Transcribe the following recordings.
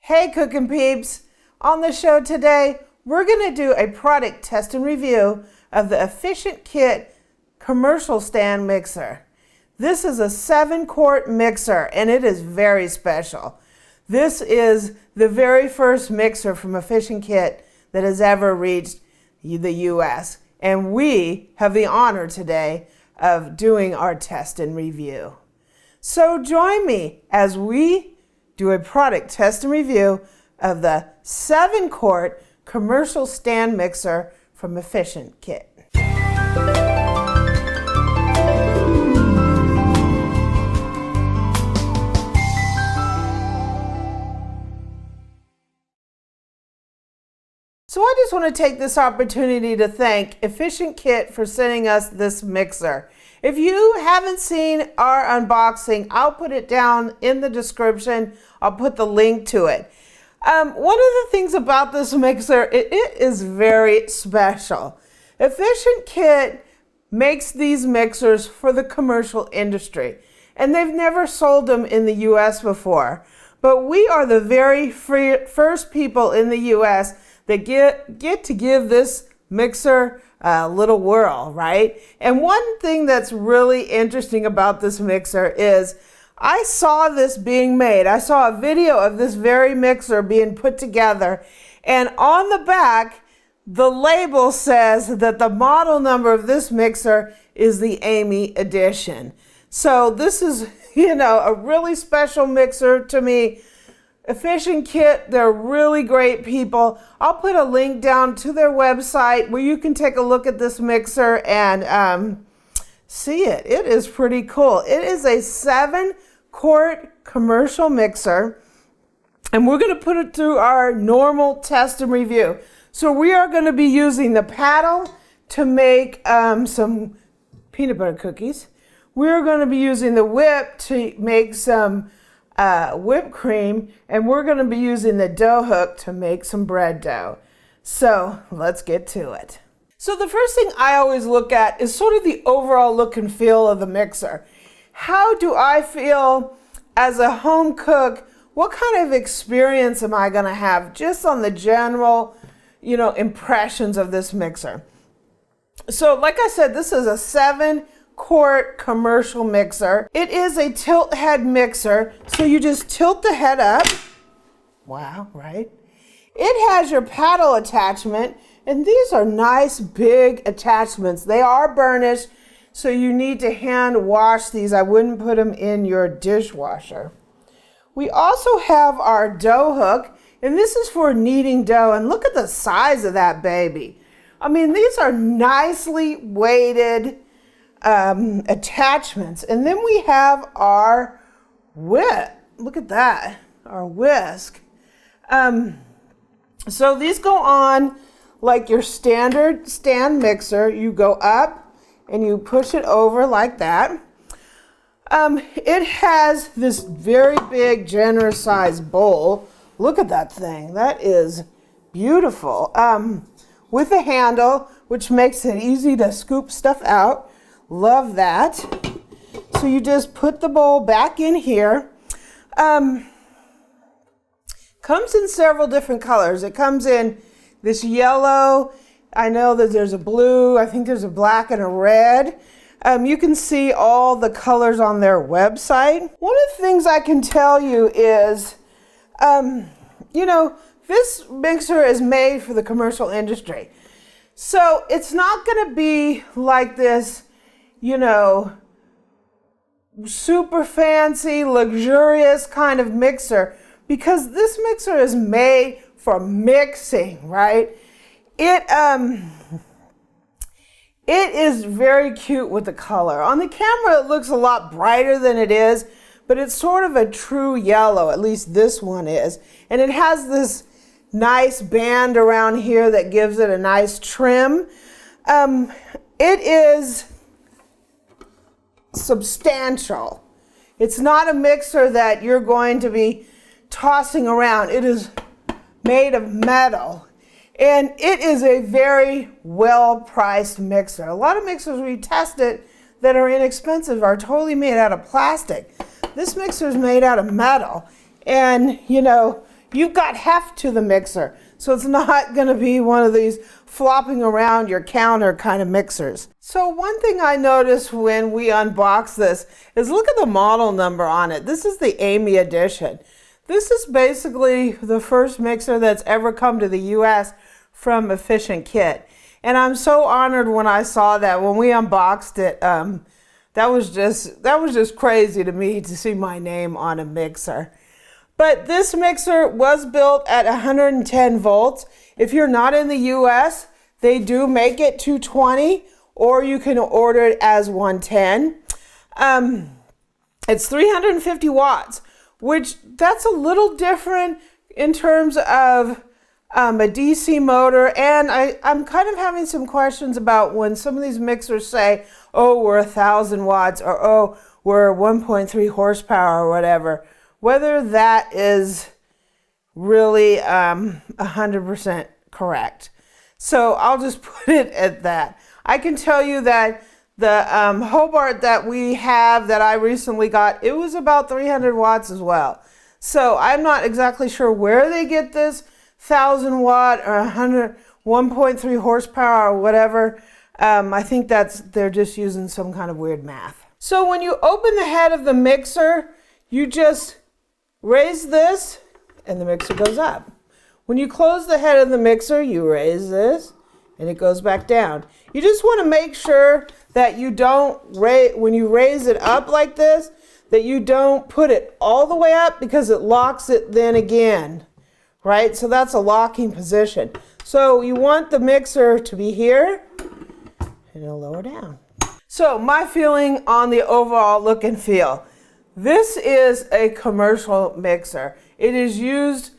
Hey cooking peeps! On the show today, we're going to do a product test and review of the Efficient Kit commercial stand mixer. This is a 7-quart mixer and it is very special. This is the very first mixer from Efficient Kit that has ever reached the US. And we have the honor today of doing our test and review. So join me as we do a product test and review of the 7-quart commercial stand mixer from Efficient Kit. So I just want to take this opportunity to thank Efficient Kit for sending us this mixer. If you haven't seen our unboxing, I'll put it down in the description. I'll put the link to it. One of the things about this mixer, it is very special. Efficient Kit makes these mixers for the commercial industry, and they've never sold them in the US before. But we are the very first people in the US that get to give this mixer a little whirl, right? And one thing that's really interesting about this mixer is I saw this being made. I saw a video of this very mixer being put together, and on the back, the label says that the model number of this mixer is the Amy edition. So this is, a really special mixer to me. Efficient Kit, they're really great people. I'll put a link down to their website where you can take a look at this mixer and see it. It is pretty cool. It is a 7-quart commercial mixer, and we're going to put it through our normal test and review. So we are going to be using the paddle to make some peanut butter cookies. We're going to be using the whip to make some whipped cream, and we're going to be using the dough hook to make some bread dough. So let's get to it. So the first thing I always look at is sort of the overall look and feel of the mixer. How do I feel as a home cook? What kind of experience am I going to have just on the general, impressions of this mixer? So like I said, this is a 7-quart commercial mixer. It is a tilt head mixer, so you just tilt the head up. Wow, right? It has your paddle attachment, and these are nice big attachments. They are burnished, so you need to hand wash these. I wouldn't put them in your dishwasher. We also have our dough hook, and this is for kneading dough, and look at the size of that baby. I mean, these are nicely weighted attachments. And then we have our whip. Look at that, our whisk. So these go on like your standard stand mixer. You go up and you push it over like that. It has this very big, generous sized bowl. Look at that thing. That is beautiful. With a handle, which makes it easy to scoop stuff out. Love that. So you just put the bowl back in here. Comes in several different colors. It comes in this yellow. I know that there's a blue. I think there's a black and a red. You can see all the colors on their website. One of the things I can tell you is, this mixer is made for the commercial industry. So it's not going to be like this, super fancy, luxurious kind of mixer, because this mixer is made for mixing, right? It is very cute with the color. On the camera, it looks a lot brighter than it is, but it's sort of a true yellow, at least this one is. And it has this nice band around here that gives it a nice trim. It is substantial. It's not a mixer that you're going to be tossing around. It is made of metal, and it is a very well-priced mixer. A lot of mixers we tested that are inexpensive are totally made out of plastic. This mixer is made out of metal, and you've got heft to the mixer. So it's not going to be one of these flopping around your counter kind of mixers. So one thing I noticed when we unboxed this is look at the model number on it. This is the Amy edition. This is basically the first mixer that's ever come to the US from Efficient Kit. And I'm so honored when I saw that when we unboxed it. That was just crazy to me to see my name on a mixer. But this mixer was built at 110 volts. If you're not in the US, they do make it 220, or you can order it as 110. It's 350 watts, which that's a little different in terms of a DC motor. And I'm kind of having some questions about when some of these mixers say, oh, we're 1,000 watts, or oh, we're 1.3 horsepower or whatever. Whether that is really 100% correct. So I'll just put it at that. I can tell you that the Hobart that we have that I recently got, it was about 300 watts as well. So I'm not exactly sure where they get this 1,000 watt or 1.3 horsepower or whatever. I think they're just using some kind of weird math. So when you open the head of the mixer, you just raise this and the mixer goes up. When you close the head of the mixer, you raise this and it goes back down. You just want to make sure that you don't when you raise it up like this, that you don't put it all the way up because it locks it then again, right? So that's a locking position. So you want the mixer to be here and it'll lower down. So my feeling on the overall look and feel. This is a commercial mixer. It is used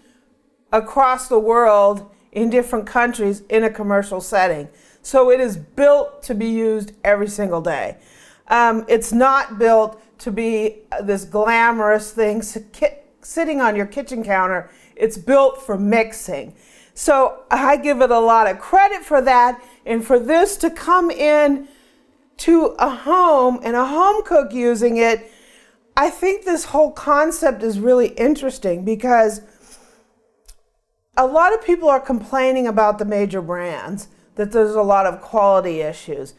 across the world in different countries in a commercial setting. So it is built to be used every single day. It's not built to be this glamorous thing sitting on your kitchen counter. It's built for mixing. So I give it a lot of credit for that, and for this to come in to a home and a home cook using it, I think this whole concept is really interesting because a lot of people are complaining about the major brands, that there's a lot of quality issues.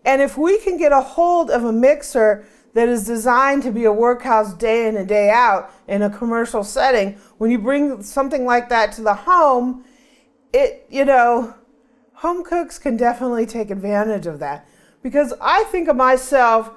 And if we can get a hold of a mixer that is designed to be a workhouse day in and day out in a commercial setting, when you bring something like that to the home, home cooks can definitely take advantage of that. Because I think of myself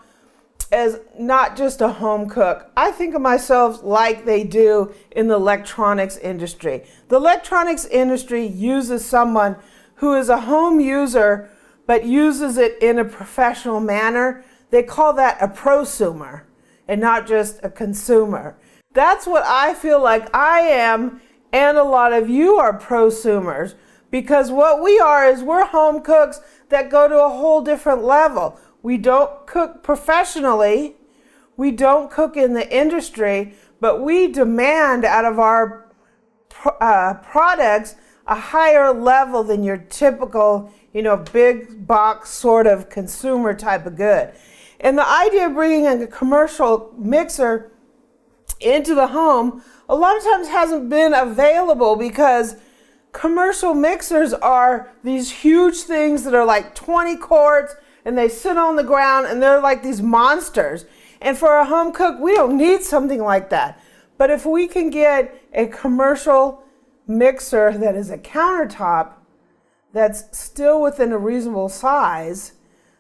as not just a home cook. I think of myself like they do in the electronics industry. The electronics industry uses someone who is a home user but uses it in a professional manner. They call that a prosumer and not just a consumer. That's what I feel like I am, and a lot of you are prosumers, because what we are is we're home cooks that go to a whole different level. We don't cook professionally, we don't cook in the industry, but we demand out of our products a higher level than your typical, big box sort of consumer type of good. And the idea of bringing a commercial mixer into the home a lot of times hasn't been available because commercial mixers are these huge things that are like 20 quarts, and they sit on the ground and they're like these monsters. And for a home cook, we don't need something like that. But if we can get a commercial mixer that is a countertop that's still within a reasonable size,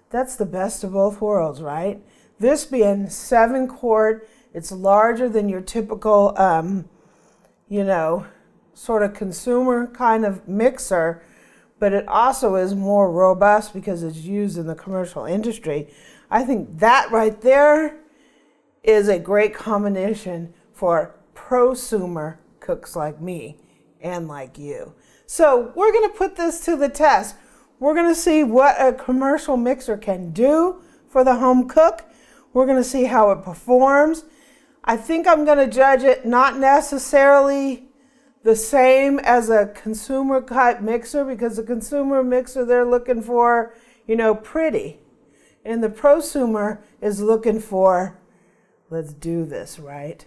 that's the best of both worlds, right? This being 7 quart, it's larger than your typical, sort of consumer kind of mixer, but it also is more robust because it's used in the commercial industry. I think that right there is a great combination for prosumer cooks like me and like you. So we're going to put this to the test. We're going to see what a commercial mixer can do for the home cook. We're going to see how it performs. I think I'm going to judge it not necessarily the same as a consumer type mixer, because the consumer mixer, they're looking for, pretty. And the prosumer is looking for, let's do this, right?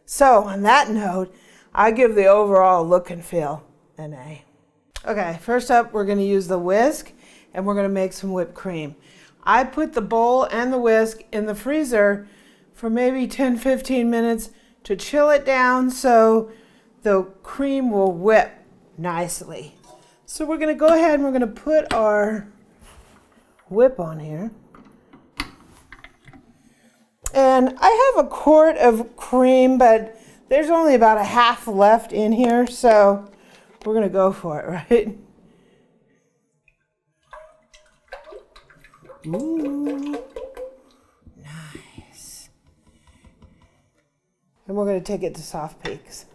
So on that note, I give the overall look and feel an A. Okay, first up we're going to use the whisk and we're going to make some whipped cream. I put the bowl and the whisk in the freezer for maybe 10-15 minutes to chill it down so the cream will whip nicely. So we're going to go ahead and we're going to put our whip on here. And I have a quart of cream, but there's only about a half left in here, so we're going to go for it, right? Ooh, nice. And we're going to take it to soft peaks.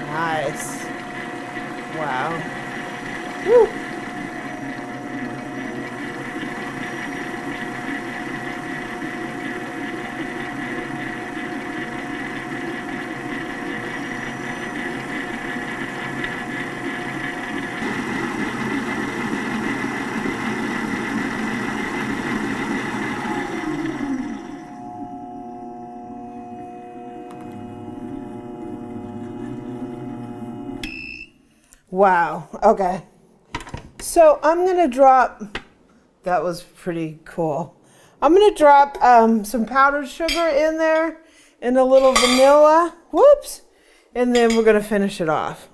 Nice. Wow. Woo. Wow, okay. So I'm gonna drop, that was pretty cool. I'm gonna drop some powdered sugar in there and a little vanilla, whoops, and then we're gonna finish it off.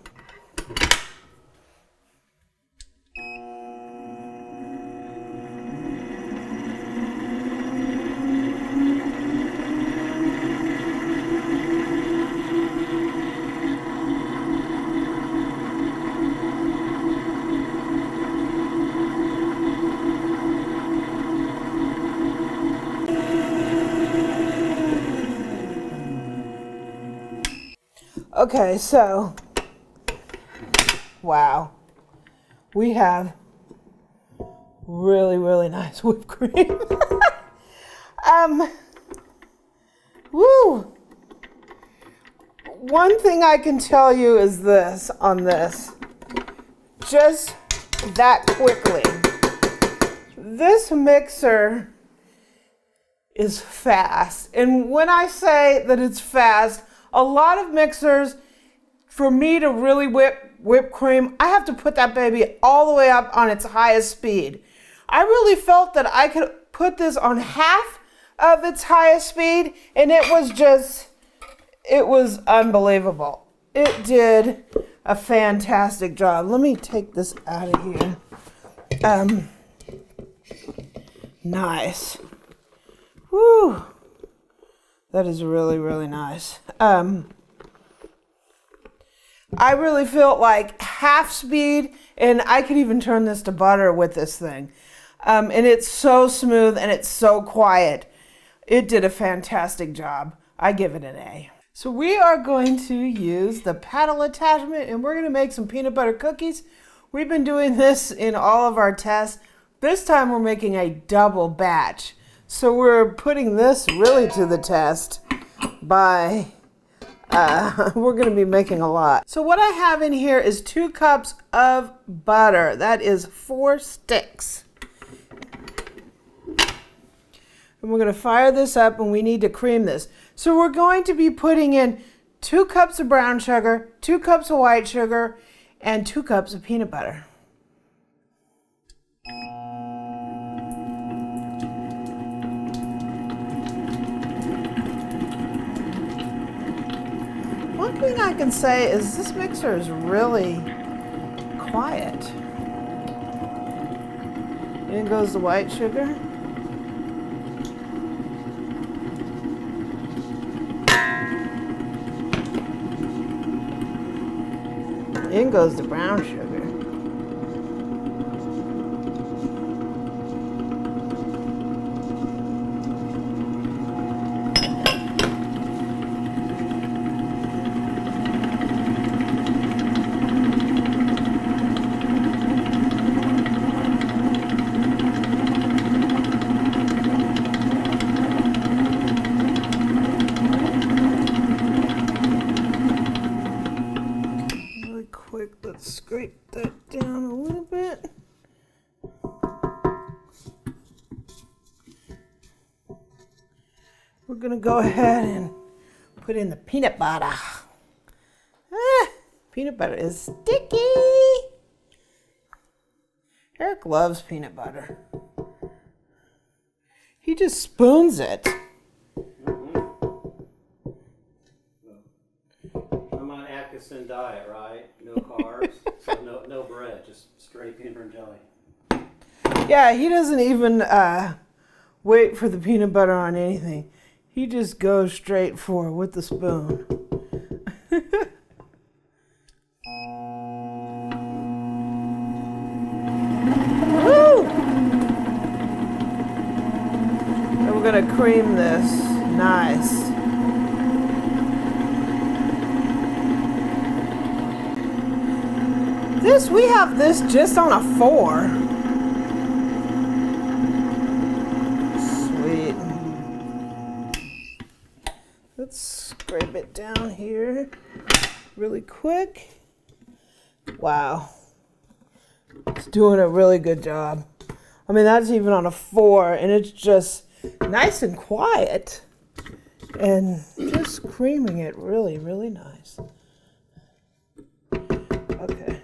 Okay, so, wow, we have really, really nice whipped cream. Woo! One thing I can tell you is this on this, just that quickly. This mixer is fast, and when I say that it's fast, a lot of mixers, for me to really whip cream, I have to put that baby all the way up on its highest speed. I really felt that I could put this on half of its highest speed, and it was unbelievable. It did a fantastic job. Let me take this out of here. Nice. Woo. That is really, really nice. I really felt like half speed, and I could even turn this to butter with this thing. And it's so smooth and it's so quiet. It did a fantastic job. I give it an A. So we are going to use the paddle attachment and we're going to make some peanut butter cookies. We've been doing this in all of our tests. This time we're making a double batch. So we're putting this really to the test by, we're going to be making a lot. So what I have in here is 2 cups of butter. That is 4 sticks. And we're going to fire this up and we need to cream this. So we're going to be putting in 2 cups of brown sugar, 2 cups of white sugar, and 2 cups of peanut butter. One thing I can say is this mixer is really quiet. In goes the white sugar. In goes the brown sugar. Let's scrape we're gonna go ahead and put in the peanut butter. Peanut butter is sticky. Eric loves peanut butter. He just spoons it. I'm on Atkinson diet, right? No carbs, so no bread, just straight peanut butter and jelly. Yeah, he doesn't even wait for the peanut butter on anything. He just goes straight for it with the spoon. Woo! And we're gonna cream this nice. We have this just on a 4. Sweet. Let's scrape it down here really quick. Wow. It's doing a really good job. I mean, that's even on a 4, and it's just nice and quiet. And just creaming it really, really nice. Okay.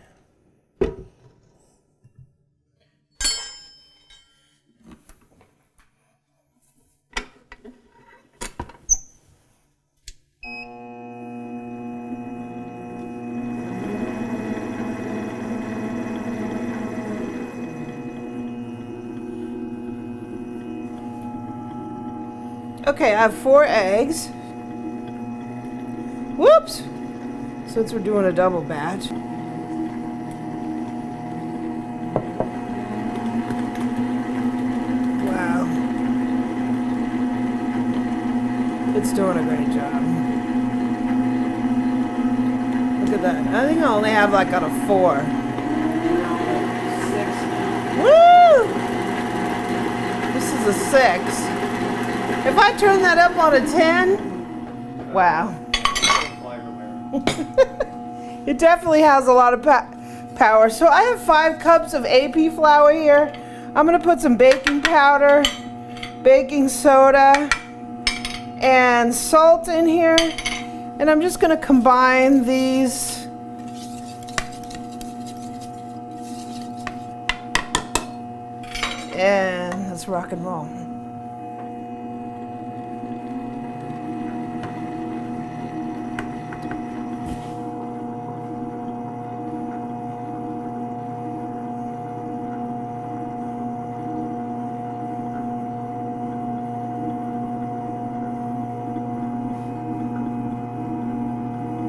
Okay, I have 4 eggs. Whoops! Since we're doing a double batch. Wow. It's doing a great job. Look at that. I think I only have like on a 4. 6. Woo! This is a 6. If I turn that up on a 10, wow. It definitely has a lot of power. So I have 5 cups of AP flour here. I'm gonna put some baking powder, baking soda, and salt in here. And I'm just gonna combine these. And let's rock and roll.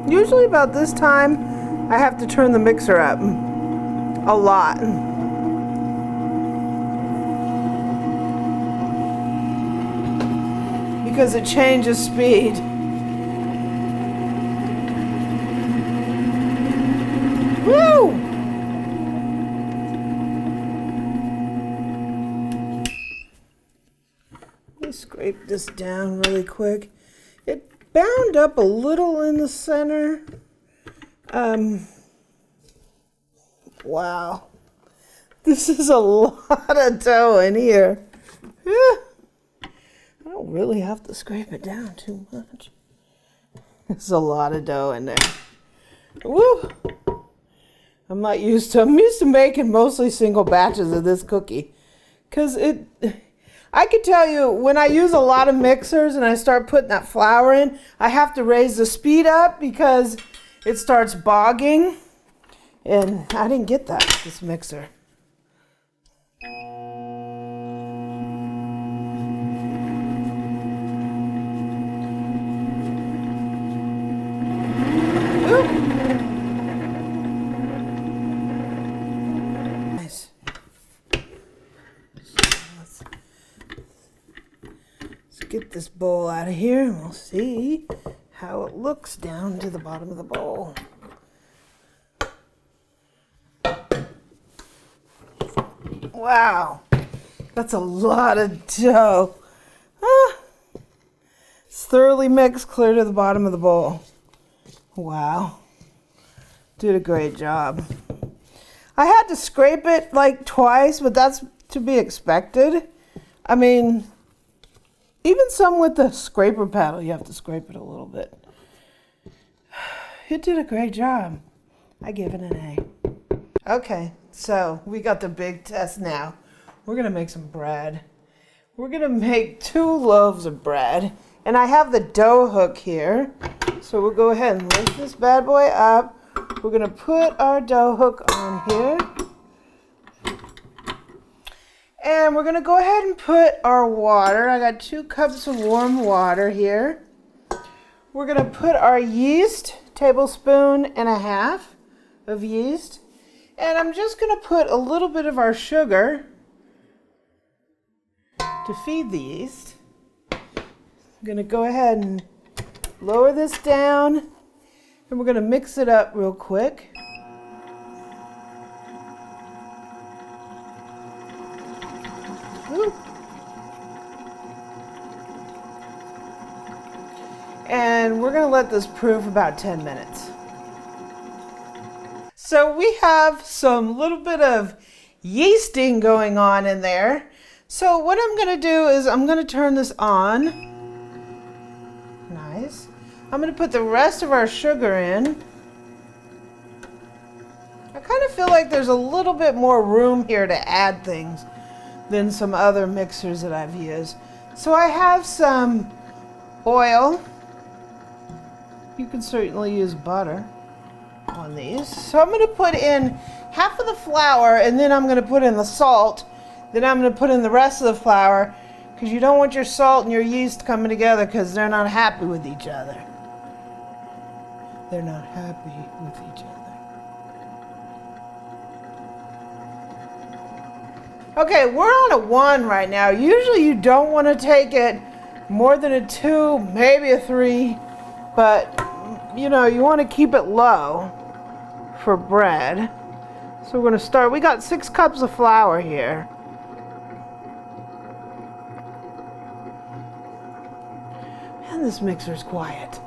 Usually about this time, I have to turn the mixer up a lot. Because it changes speed. Woo! Let me scrape this down really quick. It bound up a little in the center. Wow. This is a lot of dough in here. I don't really have to scrape it down too much. There's a lot of dough in there. Woo! I'm used to making mostly single batches of this cookie. I could tell you, when I use a lot of mixers and I start putting that flour in, I have to raise the speed up because it starts bogging. And I didn't get that with this mixer. Nice. Let's get this bowl out of here and we'll see how it looks down to the bottom of the bowl. Wow, that's a lot of dough. It's thoroughly mixed clear to the bottom of the bowl. Wow, did a great job. I had to scrape it like twice, but that's to be expected. I mean, Even some with the scraper paddle, you have to scrape it a little bit. It did a great job. I give it an A. Okay, so we got the big test now. We're gonna make some bread. We're gonna make 2 loaves of bread. And I have the dough hook here. So we'll go ahead and lift this bad boy up. We're gonna put our dough hook on here. And we're gonna go ahead and put our water. I got 2 cups of warm water here. We're gonna put our yeast, 1.5 tablespoons of yeast. And I'm just gonna put a little bit of our sugar to feed the yeast. I'm gonna go ahead and lower this down, and we're gonna mix it up real quick. Ooh. And we're gonna let this proof about 10 minutes. So we have some little bit of yeasting going on in there. So what I'm gonna do is I'm gonna turn this on. Nice. I'm gonna put the rest of our sugar in. I kind of feel like there's a little bit more room here to add things than some other mixers that I've used. So I have some oil. You can certainly use butter on these. So I'm gonna put in half of the flour, and then I'm gonna put in the salt. Then I'm going to put in the rest of the flour, because you don't want your salt and your yeast coming together because they're not happy with each other. They're not happy with each other. Okay, we're on a 1 right now. Usually you don't want to take it more than a 2, maybe a 3, but you know, you want to keep it low for bread. So we're going to start. We got 6 cups of flour here. Man, this mixer's quiet.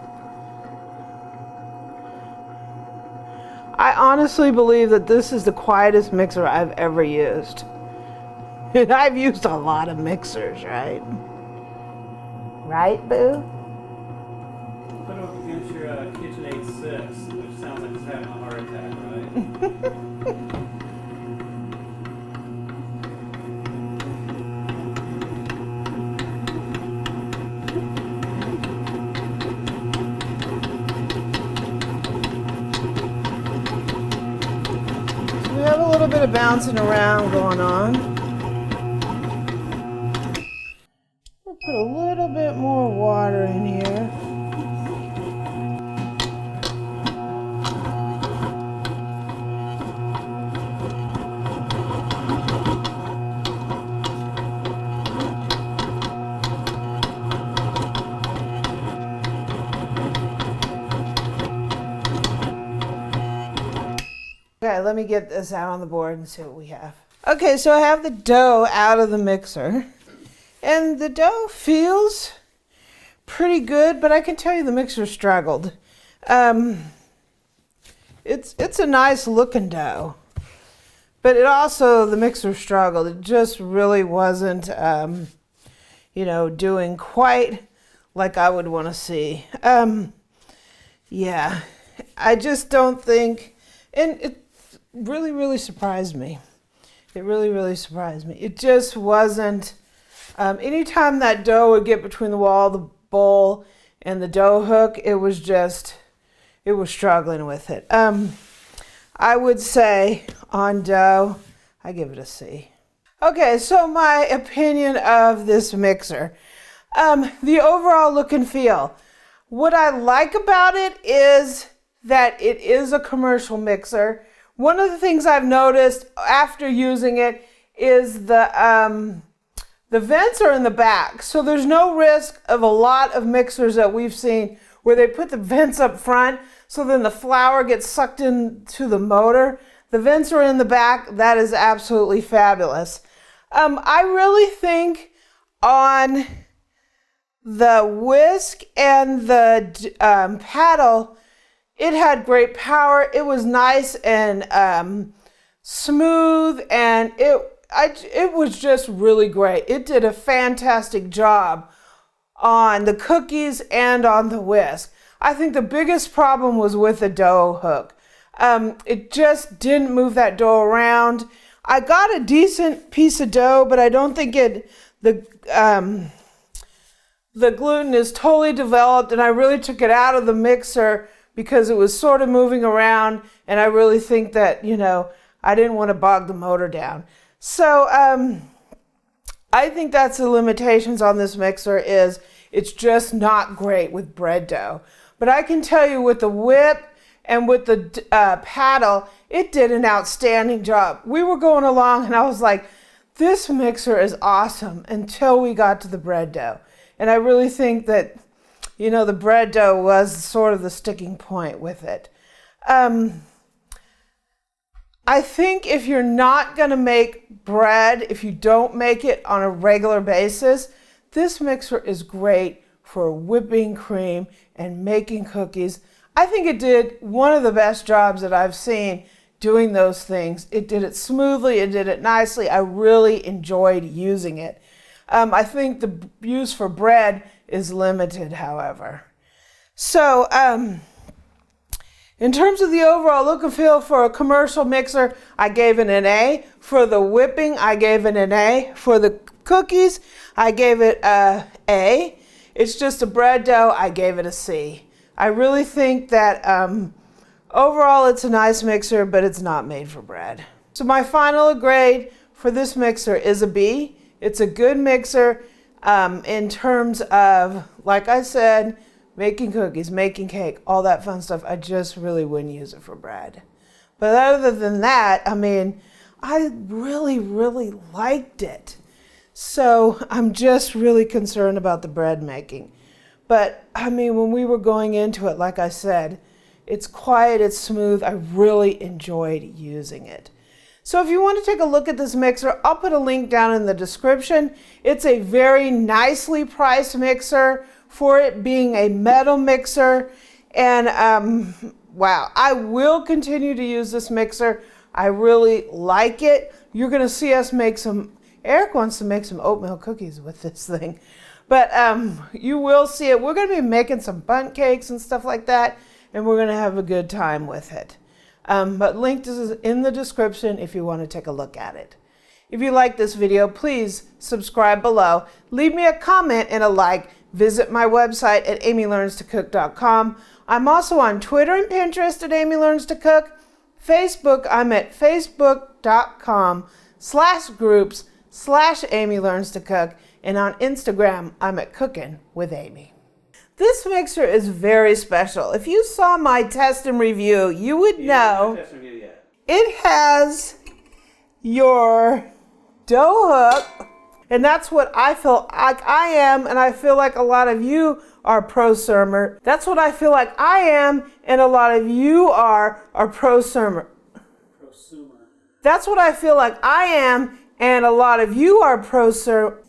I honestly believe that this is the quietest mixer I've ever used. And I've used a lot of mixers, right? Right, Boo? Put it up against your KitchenAid 6, which sounds like it's having a heart attack, right? We have a little bit of bouncing around going on. We'll put a little bit more water in here. Okay, let me get this out on the board and see what we have. Okay, so I have the dough out of the mixer. And the dough feels pretty good, but I can tell you the mixer struggled. It's a nice looking dough. But it also, the mixer struggled. It just really wasn't, you know, doing quite like I would want to see. Yeah, I just don't think, and it really, really surprised me. It really surprised me. It just wasn't, anytime that dough would get between the wall, the bowl, and the dough hook, it was struggling with it. I would say on dough, I give it a C. Okay, so my opinion of this mixer. The overall look and feel. What I like about it is that it is a commercial mixer. One of the things I've noticed after using it is the vents are in the back. So there's no risk of a lot of mixers that we've seen where they put the vents up front so then the flour gets sucked into the motor. The vents are in the back. That is absolutely fabulous. I really think on the whisk and the paddle, it had great power. It was nice and smooth, and it was just really great. It did a fantastic job on the cookies and on the whisk. I think the biggest problem was with the dough hook. It just didn't move that dough around. I got a decent piece of dough, but I don't think the gluten is totally developed, and I really took it out of the mixer because it was sort of moving around, and I really think that, I didn't want to bog the motor down. So I think that's the limitations on this mixer, is it's just not great with bread dough. But I can tell you with the whip and with the paddle, it did an outstanding job. We were going along and I was like, this mixer is awesome, until we got to the bread dough. And I really think that, the bread dough was sort of the sticking point with it. I think if you're not going to make bread, if you don't make it on a regular basis, this mixer is great for whipping cream and making cookies. I think it did one of the best jobs that I've seen doing those things. It did it smoothly, it did it nicely. I really enjoyed using it. I think the use for bread is limited, however. So, in terms of the overall look and feel for a commercial mixer, I gave it an A. For the whipping, I gave it an A. For the cookies, I gave it a A. It's just a bread dough, I gave it a C. I really think that overall it's a nice mixer, but it's not made for bread. So my final grade for this mixer is a B. It's a good mixer in terms of, like I said, making cookies, making cake, all that fun stuff. I just really wouldn't use it for bread. But other than that, I really, really liked it. So I'm just really concerned about the bread making. But when we were going into it, like I said, it's quiet, it's smooth. I really enjoyed using it. So if you want to take a look at this mixer, I'll put a link down in the description. It's a very nicely priced mixer for it being a metal mixer. And wow, I will continue to use this mixer. I really like it. You're going to see us make Eric wants to make some oatmeal cookies with this thing. But you will see it. We're going to be making some bundt cakes and stuff like that, and we're going to have a good time with it. But link is in the description if you want to take a look at it. If you like this video, please subscribe below. Leave me a comment and a like. Visit my website at amylearnstocook.com. I'm also on Twitter and Pinterest at Amy Learns to Cook. Facebook, I'm at facebook.com/groups/Amy Learns to Cook. And on Instagram, I'm at Cookin' with Amy. This mixer is very special. If you saw my test and review, you would know it has your dough hook, and that's what I feel like I am, and I feel like a lot of you are prosumer. That's what I feel like I am, and a lot of you are prosumer. That's what I feel like I am, and a lot of you are prosumer.